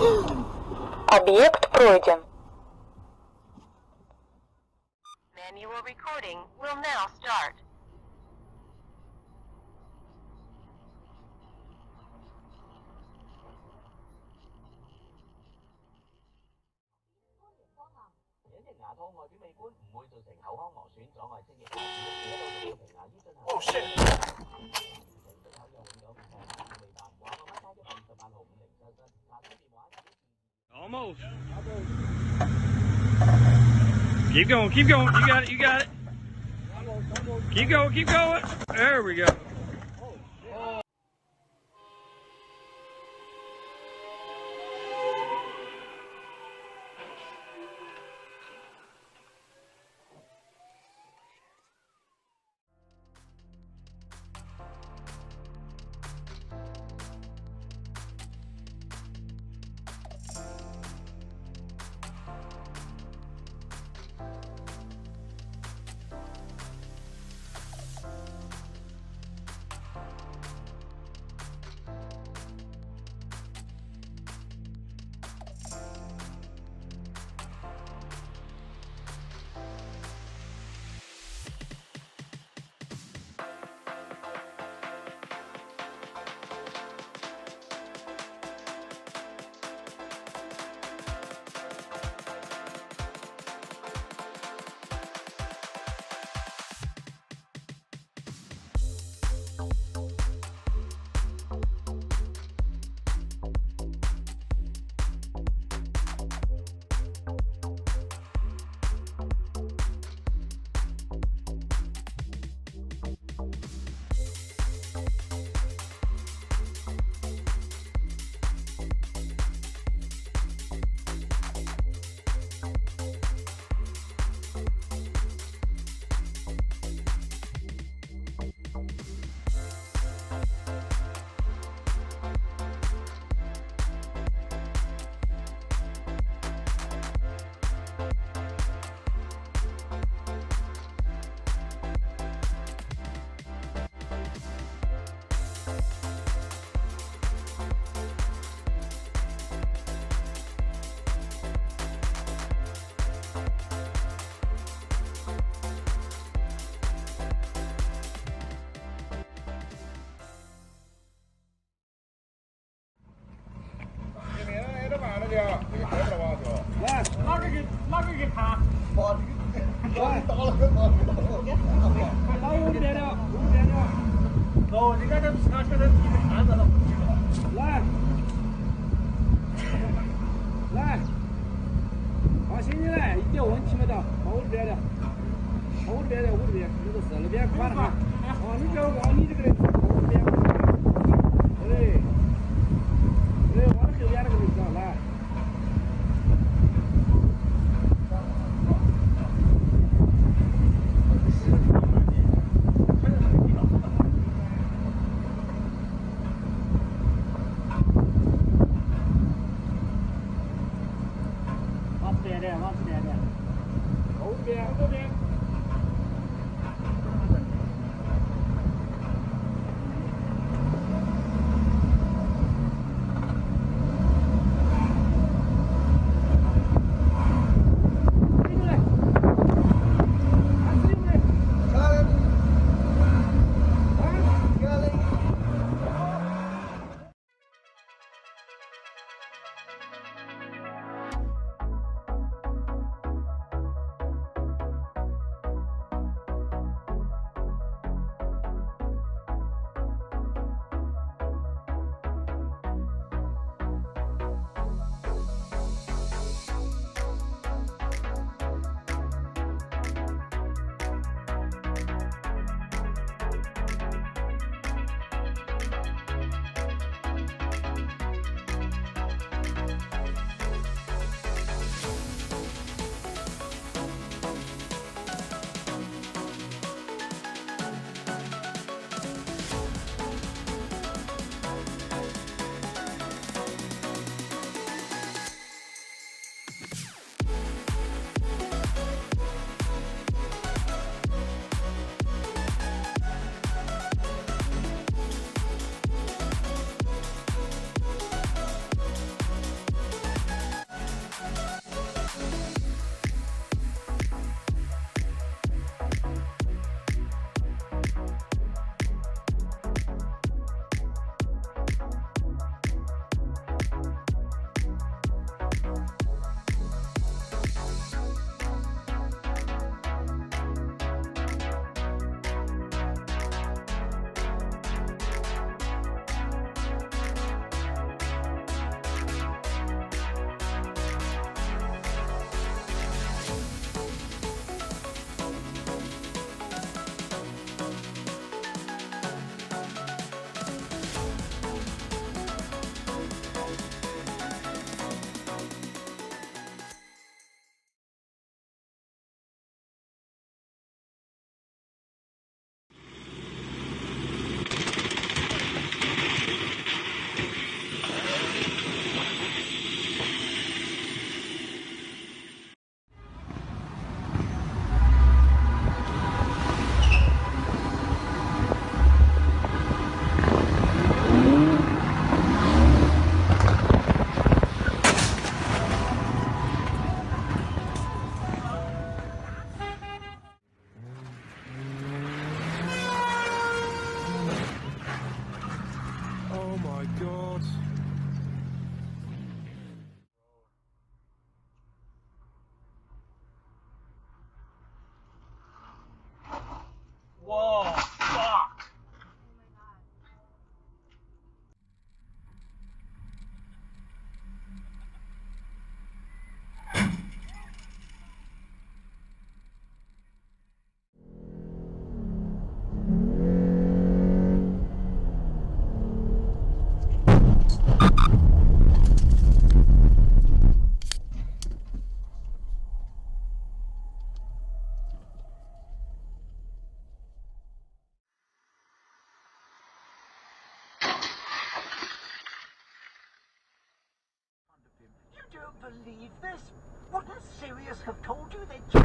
Объект пройден. Manual recording will now start. Oh shit! Almost. Keep going, keep going. You got it, you got it. Keep going, keep going. There we go.来，哪个给爬？来，到了，到右边了，右边了。哦，你看这车车的地盘子了，来，来，放心的来，一点问题没得，到我这边了，到我这边了，我这边那个是那边宽了哈。哦，你不要往你这个的，我这边。对，对，往那右边那个位置上来。往这边的，后边，这边。scientists have told you that